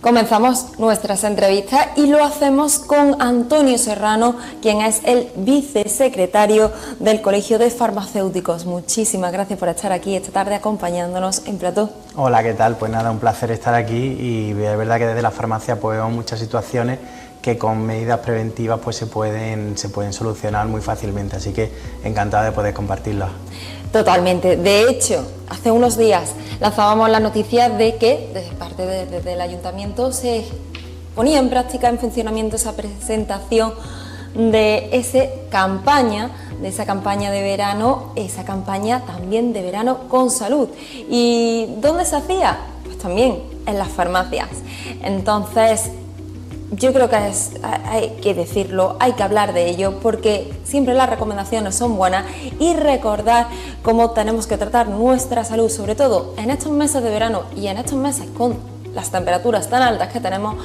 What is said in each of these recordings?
Comenzamos nuestras entrevistas y lo hacemos con Antonio Serrano, quien es el vicesecretario del Colegio de Farmacéuticos. Muchísimas gracias por estar aquí esta tarde acompañándonos en plató. Hola, ¿qué tal? Pues nada, un placer estar aquí y es verdad que desde la farmacia pues vemos muchas situaciones que con medidas preventivas pues se pueden solucionar muy fácilmente, así que encantado de poder compartirlas. Totalmente. De hecho, hace unos días lanzábamos la noticia de que desde parte del ayuntamiento se ponía en práctica, en funcionamiento, esa presentación de esa campaña de verano, esa campaña también de verano con salud. ¿Y dónde se hacía? Pues también en las farmacias. Entonces, yo creo que hay que decirlo, hay que hablar de ello, porque siempre las recomendaciones son buenas, y recordar cómo tenemos que tratar nuestra salud, sobre todo en estos meses de verano y en estos meses con las temperaturas tan altas que tenemos,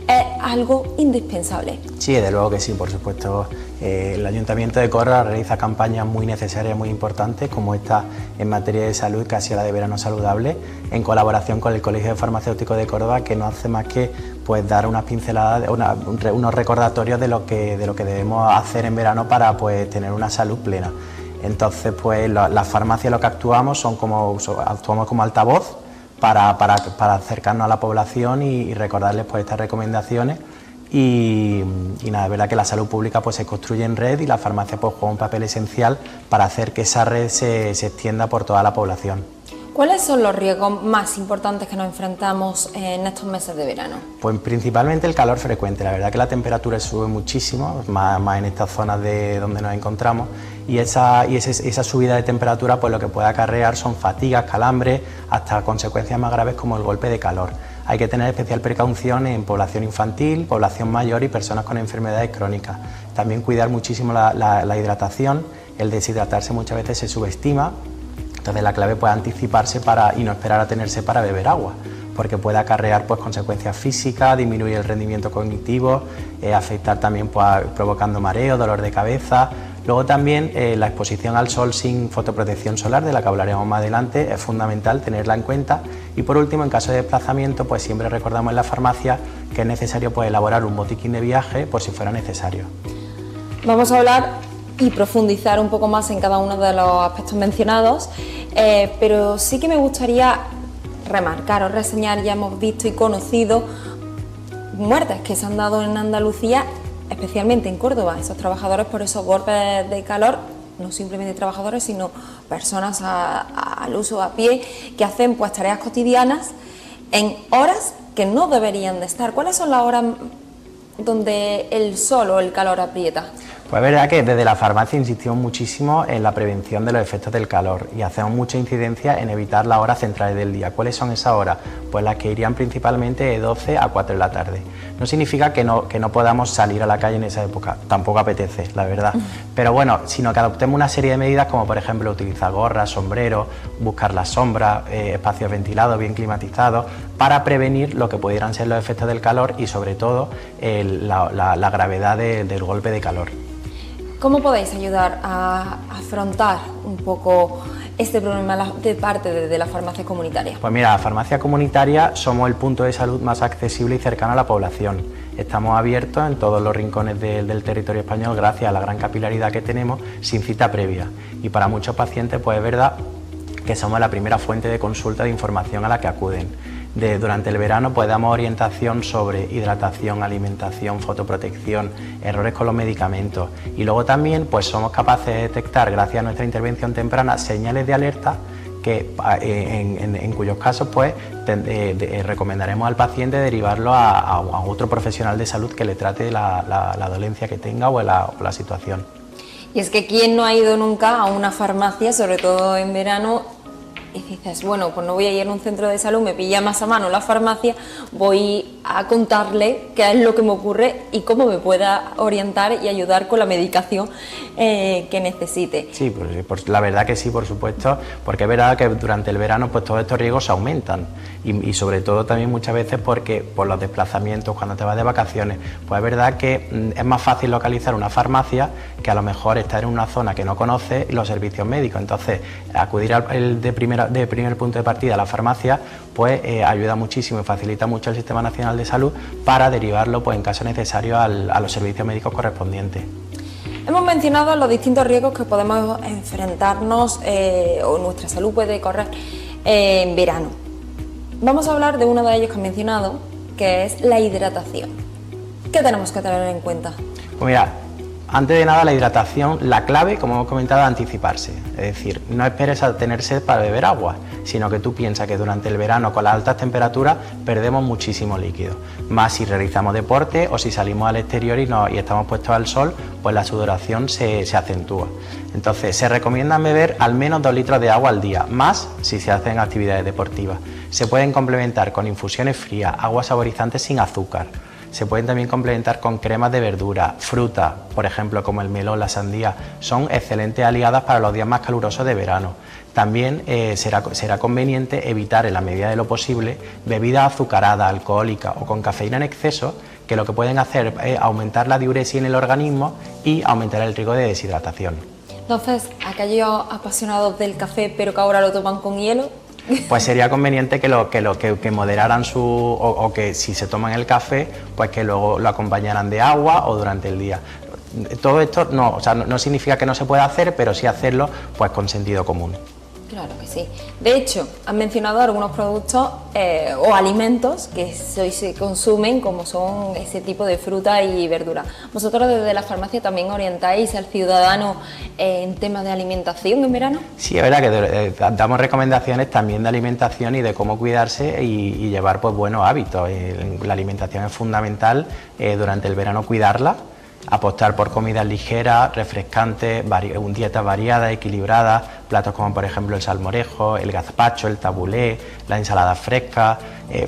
es algo indispensable. Sí, desde luego que sí, por supuesto. El Ayuntamiento de Córdoba realiza campañas muy necesarias, muy importantes, como esta en materia de salud, casi la de verano saludable, en colaboración con el Colegio de Farmacéuticos de Córdoba, que no hace más que pues dar unas pinceladas, unos recordatorios de lo que debemos hacer en verano para pues tener una salud plena. Entonces, pues las farmacias lo que actuamos actuamos como altavoz para acercarnos a la población y recordarles pues estas recomendaciones. Y nada, es verdad que la salud pública pues se construye en red y la farmacia pues juega un papel esencial para hacer que esa red se extienda por toda la población. ¿Cuáles son los riesgos más importantes que nos enfrentamos en estos meses de verano? Pues principalmente el calor frecuente. La verdad que la temperatura sube muchísimo, más en estas zonas de donde nos encontramos, y esa subida de temperatura pues lo que puede acarrear son fatigas, calambres, hasta consecuencias más graves como el golpe de calor. Hay que tener especial precaución en población infantil, población mayor y personas con enfermedades crónicas. También cuidar muchísimo la hidratación. El deshidratarse muchas veces se subestima. Entonces la clave puede anticiparse y no esperar a tenerse para beber agua, porque puede acarrear pues consecuencias físicas, disminuir el rendimiento cognitivo, afectar también pues, provocando mareo, dolor de cabeza. Luego también la exposición al sol sin fotoprotección solar, de la que hablaremos más adelante, es fundamental tenerla en cuenta. Y por último, en caso de desplazamiento, pues siempre recordamos en la farmacia que es necesario pues, elaborar un botiquín de viaje por si fuera necesario. Vamos a hablar y profundizar un poco más en cada uno de los aspectos mencionados, pero sí que me gustaría remarcar o reseñar, ya hemos visto y conocido muertes que se han dado en Andalucía, especialmente en Córdoba, esos trabajadores por esos golpes de calor, no simplemente trabajadores, sino personas al uso a pie, que hacen pues tareas cotidianas en horas que no deberían de estar. ¿Cuáles son las horas donde el sol o el calor aprieta? Pues es verdad que desde la farmacia insistimos muchísimo en la prevención de los efectos del calor y hacemos mucha incidencia en evitar las horas centrales del día. ¿Cuáles son esas horas? Pues las que irían principalmente de 12 a 4 de la tarde. No significa que no podamos salir a la calle en esa época, tampoco apetece, la verdad. Pero bueno, sino que adoptemos una serie de medidas como por ejemplo utilizar gorras, sombreros, buscar la sombra, espacios ventilados, bien climatizados, para prevenir lo que pudieran ser los efectos del calor y sobre todo la gravedad del golpe de calor. ¿Cómo podéis ayudar a afrontar un poco este problema de parte de la farmacia comunitaria? Pues mira, la farmacia comunitaria somos el punto de salud más accesible y cercano a la población. Estamos abiertos en todos los rincones del territorio español gracias a la gran capilaridad que tenemos sin cita previa. Y para muchos pacientes pues es verdad que somos la primera fuente de consulta de información a la que acuden. Durante el verano pues damos orientación sobre hidratación, alimentación, fotoprotección, errores con los medicamentos, y luego también pues somos capaces de detectar, gracias a nuestra intervención temprana, señales de alerta que en cuyos casos pues recomendaremos al paciente derivarlo a otro profesional de salud que le trate la dolencia que tenga o la situación. Y es que ¿quién no ha ido nunca a una farmacia, sobre todo en verano, y dices, bueno, pues no voy a ir a un centro de salud, me pilla más a mano la farmacia, voy a contarle qué es lo que me ocurre y cómo me pueda orientar y ayudar con la medicación que necesite? Sí, pues la verdad que sí, por supuesto, porque es verdad que durante el verano pues todos estos riesgos aumentan y sobre todo también muchas veces porque por los desplazamientos, cuando te vas de vacaciones, pues es verdad que es más fácil localizar una farmacia que a lo mejor estar en una zona que no conoces y los servicios médicos. Entonces, acudir de primer punto de partida a la farmacia pues ayuda muchísimo y facilita mucho el Sistema Nacional Nacional de Salud para derivarlo, pues en caso necesario, a los servicios médicos correspondientes. Hemos mencionado los distintos riesgos que podemos enfrentarnos o nuestra salud puede correr en verano. Vamos a hablar de uno de ellos que han mencionado, que es la hidratación. ¿Qué tenemos que tener en cuenta? Pues mira, antes de nada la hidratación, la clave, como hemos comentado, es anticiparse. Es decir, no esperes a tener sed para beber agua, sino que tú piensas que durante el verano con las altas temperaturas perdemos muchísimo líquido. Más si realizamos deporte o si salimos al exterior y estamos puestos al sol, pues la sudoración se acentúa. Entonces se recomienda beber al menos 2 litros de agua al día, más si se hacen actividades deportivas. Se pueden complementar con infusiones frías, aguas saborizantes sin azúcar. Se pueden también complementar con cremas de verdura, fruta, por ejemplo como el melón, la sandía, son excelentes aliadas para los días más calurosos de verano. También será conveniente evitar en la medida de lo posible bebidas azucaradas, alcohólicas o con cafeína en exceso, que lo que pueden hacer es aumentar la diuresis en el organismo y aumentar el riesgo de deshidratación. Entonces, aquellos apasionados del café pero que ahora lo toman con hielo, pues sería conveniente que moderaran o que si se toman el café, pues que luego lo acompañaran de agua o durante el día. Todo esto no significa que no se pueda hacer, pero sí hacerlo pues con sentido común. Claro que sí. De hecho, han mencionado algunos productos o alimentos que hoy se consumen, como son ese tipo de fruta y verdura. ¿Vosotros desde la farmacia también orientáis al ciudadano en temas de alimentación en verano? Sí, es verdad que damos recomendaciones también de alimentación y de cómo cuidarse y llevar pues buenos hábitos. La alimentación es fundamental durante el verano, cuidarla. Apostar por comidas ligeras, refrescantes, dietas variadas, equilibradas, platos como por ejemplo el salmorejo, el gazpacho, el tabulé, la ensalada fresca,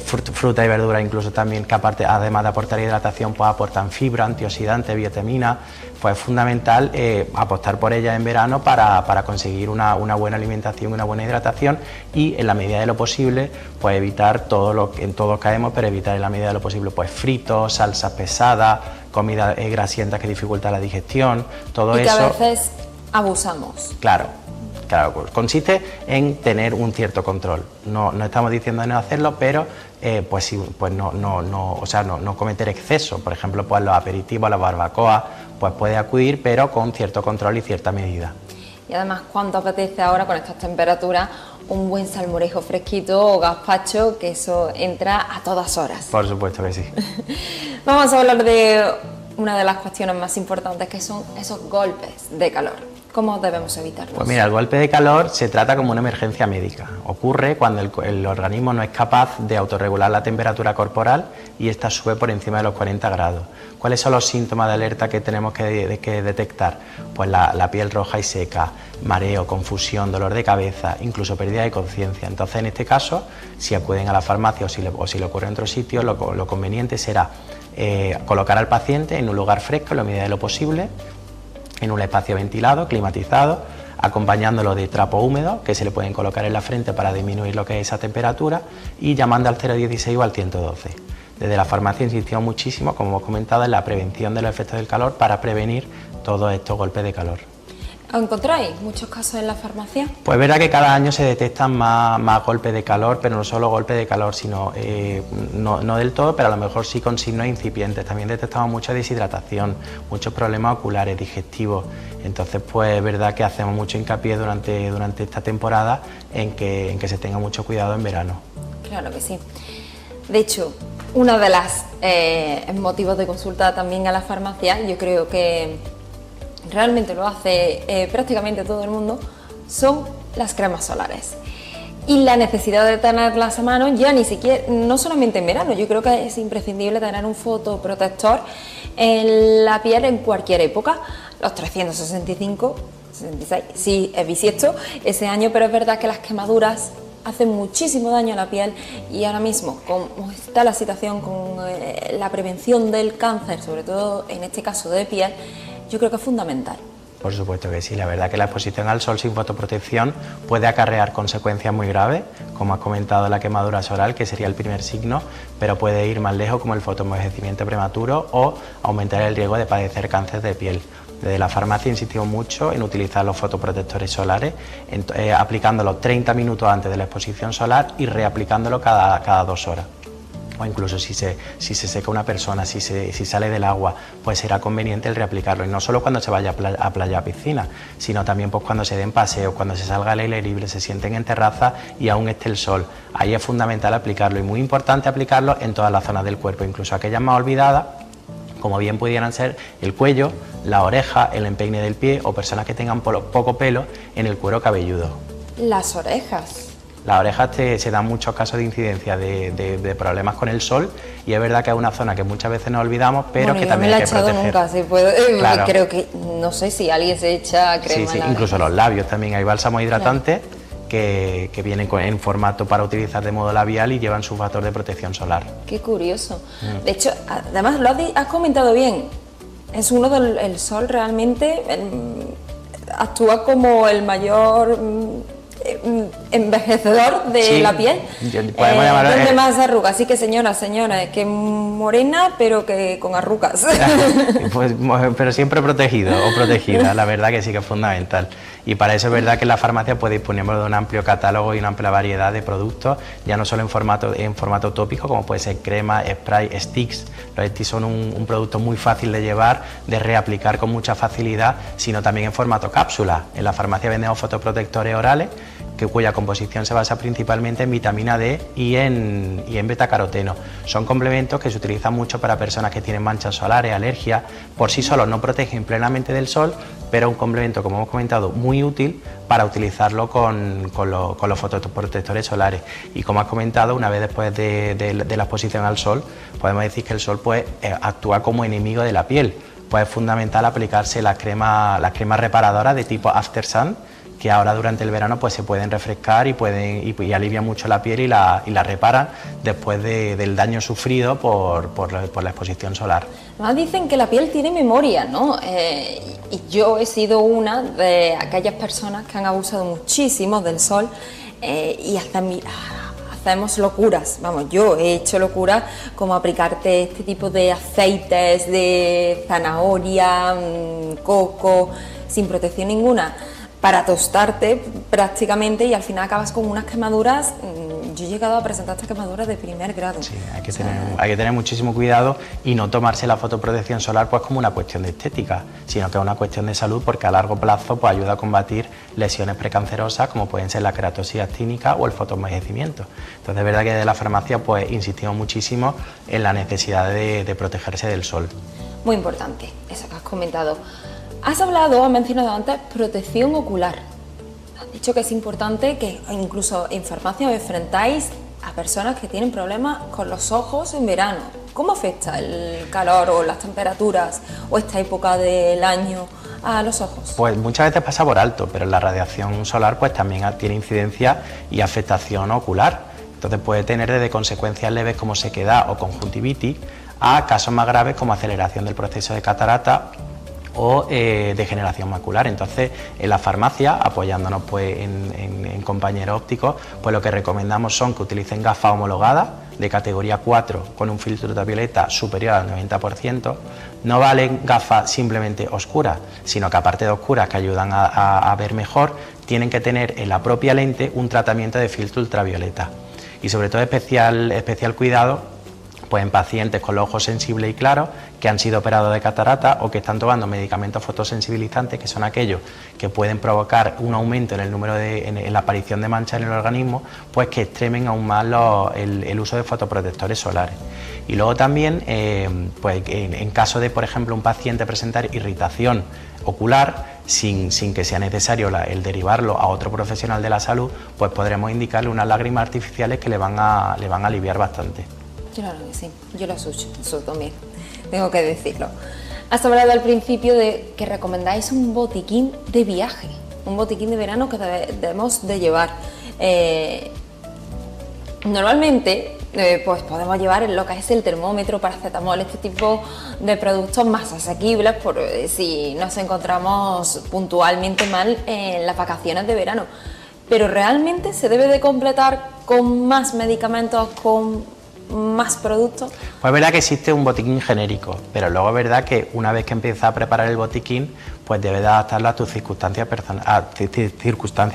fruta y verdura incluso también, que aparte, además de aportar hidratación, pues aportan fibra, antioxidantes, vitamina. Pues es fundamental apostar por ellas en verano para conseguir una buena alimentación, una buena hidratación y en la medida de lo posible pues evitar todo lo que en todos caemos, pero evitar en la medida de lo posible pues fritos, salsas pesadas, comidas grasientas que dificultan la digestión, todo eso. Y que a veces abusamos. Claro, pues consiste en tener un cierto control. No estamos diciendo de no hacerlo, pero pues sí, pues no cometer exceso. Por ejemplo, pues los aperitivos, las barbacoas, pues puede acudir, pero con cierto control y cierta medida. Y además, ¿cuánto apetece ahora con estas temperaturas un buen salmorejo fresquito o gazpacho, que eso entra a todas horas? Por supuesto que sí. Vamos a hablar de una de las cuestiones más importantes, que son esos golpes de calor. ¿Cómo debemos evitarlos? Pues mira, el golpe de calor se trata como una emergencia médica. Ocurre cuando el organismo no es capaz de autorregular la temperatura corporal y esta sube por encima de los 40 grados. ¿Cuáles son los síntomas de alerta que tenemos que detectar? Pues la piel roja y seca, mareo, confusión, dolor de cabeza, incluso pérdida de conciencia. Entonces, en este caso, si acuden a la farmacia o si le ocurre en otro sitio, lo conveniente será colocar al paciente en un lugar fresco en la medida de lo posible, en un espacio ventilado, climatizado, acompañándolo de trapo húmedo que se le pueden colocar en la frente para disminuir lo que es esa temperatura y llamando al 016 o al 112. Desde la farmacia insistimos muchísimo, como hemos comentado, en la prevención de los efectos del calor para prevenir todos estos golpes de calor. ¿Encontráis muchos casos en la farmacia? Pues verá que cada año se detectan más golpes de calor, pero no solo golpes de calor, sino no del todo, pero a lo mejor sí con signos incipientes. También detectamos mucha deshidratación, muchos problemas oculares, digestivos. Entonces, pues es verdad que hacemos mucho hincapié durante esta temporada en que se tenga mucho cuidado en verano. Claro que sí. De hecho, uno de los motivos de consulta también a la farmacia, yo creo que realmente lo hace prácticamente todo el mundo, son las cremas solares. Y la necesidad de tenerlas a mano ya ni siquiera, no solamente en verano, yo creo que es imprescindible tener un fotoprotector en la piel en cualquier época, los 365, 66, sí es bisiesto ese año, pero es verdad que las quemaduras hacen muchísimo daño a la piel y ahora mismo, como está la situación con la prevención del cáncer, sobre todo en este caso de piel, yo creo que es fundamental. Por supuesto que sí, la verdad que la exposición al sol sin fotoprotección puede acarrear consecuencias muy graves, como has comentado la quemadura solar, que sería el primer signo, pero puede ir más lejos como el fotoenvejecimiento prematuro o aumentar el riesgo de padecer cáncer de piel. Desde la farmacia insistimos mucho en utilizar los fotoprotectores solares, aplicándolos 30 minutos antes de la exposición solar y reaplicándolo cada 2 horas. o incluso si se seca una persona, si sale del agua, pues será conveniente el reaplicarlo, y no solo cuando se vaya a playa o piscina, sino también pues cuando se den paseos, cuando se salga al aire libre, se sienten en terraza y aún esté el sol. Ahí es fundamental aplicarlo, y muy importante aplicarlo en todas las zonas del cuerpo, incluso aquellas más olvidadas, como bien pudieran ser el cuello, la oreja, el empeine del pie, o personas que tengan poco pelo en el cuero cabelludo. Las orejas. Las orejas se dan muchos casos de incidencia de problemas con el sol, y es verdad que es una zona que muchas veces nos olvidamos, pero bueno, que yo también no me hay que la he proteger. echado nunca, si puedo, Claro. creo que, no sé si alguien se echa crema. Sí, incluso los labios también, hay bálsamos hidratantes que vienen en formato para utilizar de modo labial y llevan su factor de protección solar. Qué curioso. De hecho, además has comentado bien, es el sol realmente actúa como el mayor envejecedor de la piel. Podemos llamarlo, ¿Dónde más arrugas? Así que señora, es que morena pero que con arrugas. Pues, pero siempre protegido o protegida, la verdad que sí que es fundamental. Y para eso es verdad que en la farmacia pues disponemos de un amplio catálogo y una amplia variedad de productos, ya no solo en formato tópico, como puede ser crema, spray, sticks. Los sticks son un producto muy fácil de llevar, de reaplicar con mucha facilidad, sino también en formato cápsula. En la farmacia vendemos fotoprotectores orales, cuya composición se basa principalmente en vitamina D y en betacaroteno. Son complementos que se utilizan mucho para personas que tienen manchas solares, alergias. Por sí solos no protegen plenamente del sol, pero un complemento, como hemos comentado, muy útil para utilizarlo con los fotoprotectores solares. Y como has comentado, una vez después de la exposición al sol, podemos decir que el sol pues, actúa como enemigo de la piel. Pues es fundamental aplicarse las cremas reparadoras de tipo After Sun, que ahora durante el verano pues se pueden refrescar y alivian mucho la piel y la reparan después del daño sufrido por la exposición solar. Además dicen que la piel tiene memoria, ¿no? Y yo he sido una de aquellas personas que han abusado muchísimo del sol y hacemos locuras, vamos, yo he hecho locuras como aplicarte este tipo de aceites de zanahoria, coco, sin protección ninguna, para tostarte prácticamente, y al final acabas con unas quemaduras. Yo he llegado a presentar estas quemaduras de primer grado. Sí, hay que tener muchísimo cuidado y no tomarse la fotoprotección solar pues como una cuestión de estética, sino que es una cuestión de salud, porque a largo plazo pues ayuda a combatir lesiones precancerosas como pueden ser la queratosis actínica o el fotoenvejecimiento. Entonces es verdad que desde la farmacia pues insistimos muchísimo en la necesidad de protegerse del sol. Muy importante, eso que has comentado. Has mencionado antes protección ocular. Has dicho que es importante que incluso en farmacia os enfrentáis a personas que tienen problemas con los ojos en verano. ¿Cómo afecta el calor o las temperaturas o esta época del año a los ojos? Pues muchas veces pasa por alto, pero la radiación solar pues también tiene incidencia y afectación ocular. Entonces puede tener desde consecuencias leves como sequedad o conjuntivitis a casos más graves como aceleración del proceso de catarata o degeneración macular. Entonces en la farmacia, apoyándonos pues en compañeros ópticos, pues lo que recomendamos son que utilicen gafas homologadas de categoría 4 con un filtro ultravioleta superior al 90%. No valen gafas simplemente oscuras, sino que aparte de oscuras que ayudan a ver mejor, tienen que tener en la propia lente un tratamiento de filtro ultravioleta, y sobre todo especial cuidado pues en pacientes con los ojos sensibles y claros que han sido operados de catarata o que están tomando medicamentos fotosensibilizantes, que son aquellos que pueden provocar un aumento en el número en la aparición de manchas en el organismo, pues que extremen aún más el uso de fotoprotectores solares. Y luego también, pues en caso de, por ejemplo, un paciente presentar irritación ocular, sin que sea necesario el derivarlo a otro profesional de la salud, pues podremos indicarle unas lágrimas artificiales que le van a aliviar bastante. Claro que sí, yo lo uso, eso también, tengo que decirlo. Has hablado al principio de que recomendáis un botiquín de viaje, un botiquín de verano que debemos de llevar. Normalmente pues podemos llevar lo que es el termómetro, paracetamol, este tipo de productos más asequibles por si nos encontramos puntualmente mal en las vacaciones de verano. Pero realmente se debe de completar con más medicamentos, con más productos? Pues es verdad que existe un botiquín genérico, pero luego es verdad que una vez que empiezas a preparar el botiquín, pues debes de adaptarlo a tus circunstancias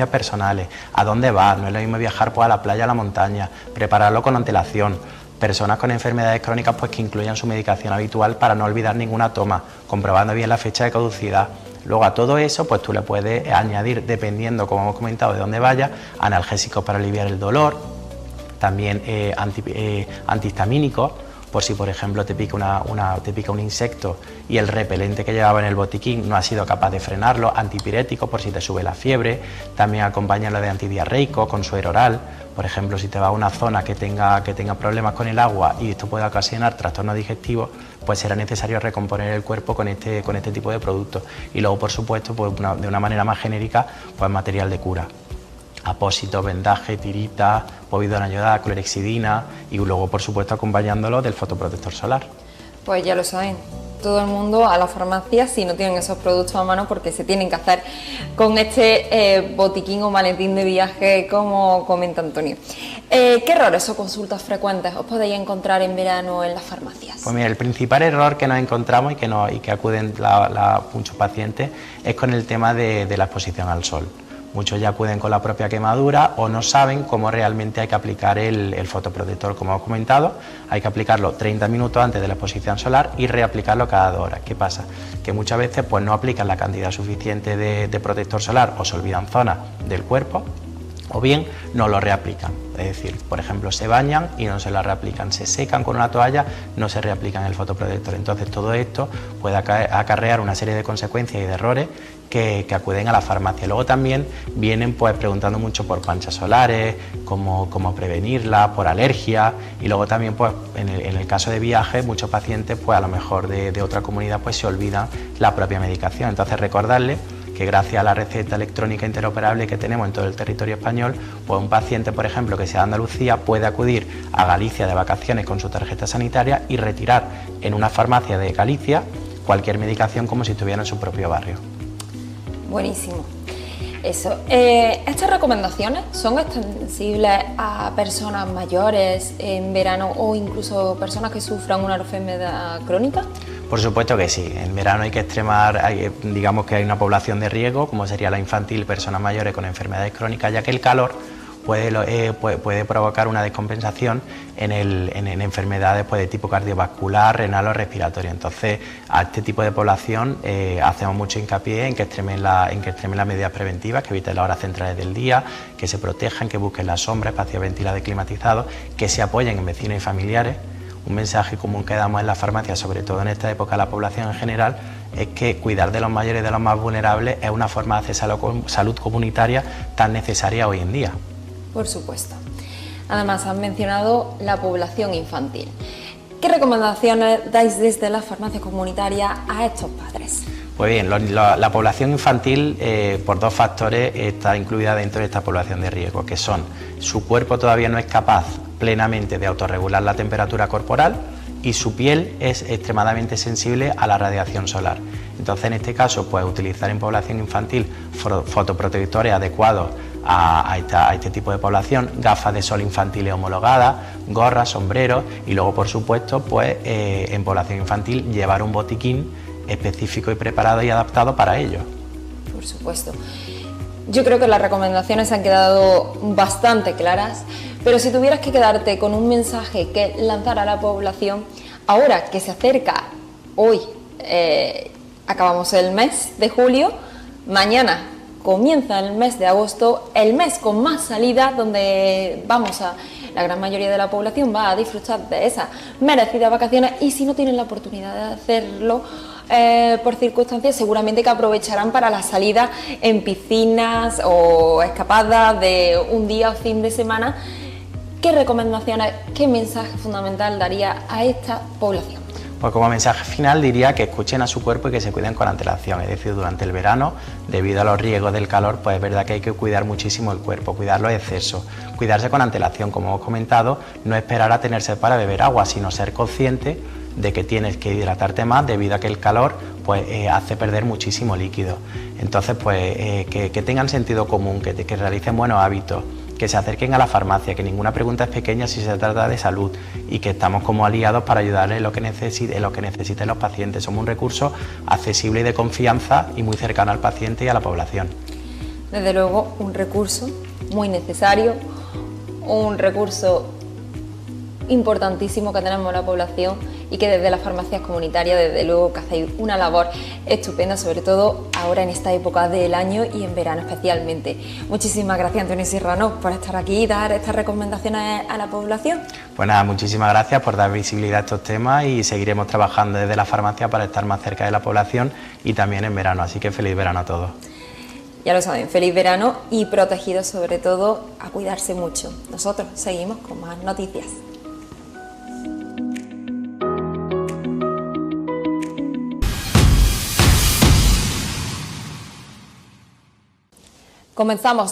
personales, a dónde vas. No es lo mismo viajar pues, a la playa, a la montaña, prepararlo con antelación. Personas con enfermedades crónicas pues que incluyan su medicación habitual para no olvidar ninguna toma, comprobando bien la fecha de caducidad. Luego a todo eso pues tú le puedes añadir, dependiendo, como hemos comentado, de dónde vaya, analgésicos para aliviar el dolor, también antihistamínicos, por si por ejemplo te pica un insecto y el repelente que llevaba en el botiquín no ha sido capaz de frenarlo, antipiréticos por si te sube la fiebre, también acompáñalo de antidiarreico con suero oral. Por ejemplo, si te vas a una zona que tenga problemas con el agua y esto puede ocasionar trastornos digestivos, pues será necesario recomponer el cuerpo con este tipo de productos. Y luego, por supuesto, pues de una manera más genérica, pues material de cura. Apósitos, vendaje, tirita, povidona ayudada, clorexidina y luego, por supuesto, acompañándolo del fotoprotector solar. Pues ya lo saben, todo el mundo a la farmacia si no tienen esos productos a mano, porque se tienen que hacer con este botiquín o maletín de viaje, como comenta Antonio. ¿Qué errores o consultas frecuentes os podéis encontrar en verano en las farmacias? Pues mira, el principal error que nos encontramos y que acuden muchos pacientes es con el tema de la exposición al sol. Muchos ya acuden con la propia quemadura o no saben cómo realmente hay que aplicar el fotoprotector. Como hemos comentado, hay que aplicarlo 30 minutos antes de la exposición solar y reaplicarlo cada 2 horas. ¿Qué pasa? Que muchas veces pues, no aplican la cantidad suficiente de protector solar o se olvidan zonas del cuerpo, o bien no lo reaplican. Es decir, por ejemplo, se bañan y no se la reaplican, se secan con una toalla, no se reaplican el fotoprotector. Entonces todo esto puede acarrear una serie de consecuencias y de errores que acuden a la farmacia. Luego también vienen pues preguntando mucho por manchas solares, cómo prevenirlas, por alergias, y luego también pues en el caso de viajes muchos pacientes pues a lo mejor de otra comunidad pues se olvidan la propia medicación. Entonces recordarles que gracias a la receta electrónica interoperable que tenemos en todo el territorio español, pues un paciente, por ejemplo, que sea de Andalucía, puede acudir a Galicia de vacaciones con su tarjeta sanitaria y retirar en una farmacia de Galicia cualquier medicación como si estuviera en su propio barrio. Buenísimo. Eso. ¿Estas recomendaciones son extensibles a personas mayores en verano o incluso personas que sufran una enfermedad crónica? Por supuesto que sí. En verano hay que extremar, digamos que hay una población de riesgo, como sería la infantil, personas mayores con enfermedades crónicas, ya que el calor puede provocar una descompensación en enfermedades pues, de tipo cardiovascular, renal o respiratorio. Entonces, a este tipo de población hacemos mucho hincapié en que extremen las medidas preventivas, que eviten las horas centrales del día, que se protejan, que busquen la sombra, espacios ventilados y climatizados, que se apoyen en vecinos y familiares. Un mensaje común que damos en la farmacia, sobre todo en esta época a la población en general, es que cuidar de los mayores y de los más vulnerables es una forma de hacer salud comunitaria tan necesaria hoy en día. Por supuesto. Además, han mencionado la población infantil. ¿Qué recomendaciones dais desde la farmacia comunitaria a estos padres? Pues bien, la población infantil, por 2 factores, está incluida dentro de esta población de riesgo, que son: su cuerpo todavía no es capaz plenamente de autorregular la temperatura corporal y su piel es extremadamente sensible a la radiación solar. Entonces, en este caso, pues utilizar en población infantil fotoprotectores adecuados a este tipo de población, gafas de sol infantiles homologadas, gorras, sombreros, y luego, por supuesto, pues en población infantil llevar un botiquín específico y preparado y adaptado para ello. Por supuesto. Yo creo que las recomendaciones han quedado bastante claras, pero si tuvieras que quedarte con un mensaje que lanzar a la población, ahora que se acerca hoy, acabamos el mes de julio, mañana comienza el mes de agosto, el mes con más salidas, donde la gran mayoría de la población va a disfrutar de esas merecidas vacaciones, y si no tienen la oportunidad de hacerlo por circunstancias, seguramente que aprovecharán para la salida en piscinas o escapadas de un día o fin de semana. ¿Qué recomendaciones, qué mensaje fundamental daría a esta población? Pues como mensaje final diría que escuchen a su cuerpo y que se cuiden con antelación. Es decir, durante el verano, debido a los riesgos del calor, pues es verdad que hay que cuidar muchísimo el cuerpo, cuidar los excesos, cuidarse con antelación, como hemos comentado, no esperar a tener sed para beber agua, sino ser consciente de que tienes que hidratarte más debido a que el calor pues, hace perder muchísimo líquido. Entonces, pues que tengan sentido común, que realicen buenos hábitos, que se acerquen a la farmacia, que ninguna pregunta es pequeña si se trata de salud y que estamos como aliados para ayudarles en lo que necesiten los pacientes. Somos un recurso accesible y de confianza y muy cercano al paciente y a la población. Desde luego, un recurso muy necesario, un recurso importantísimo que tenemos en la población y que desde las farmacias comunitarias, desde luego que hacéis una labor estupenda, sobre todo ahora en esta época del año y en verano especialmente. Muchísimas gracias, Antonio Serrano, por estar aquí y dar estas recomendaciones a la población. Pues nada, muchísimas gracias por dar visibilidad a estos temas y seguiremos trabajando desde la farmacia para estar más cerca de la población y también en verano, así que feliz verano a todos. Ya lo saben, feliz verano y protegidos sobre todo, a cuidarse mucho. Nosotros seguimos con más noticias. Comenzamos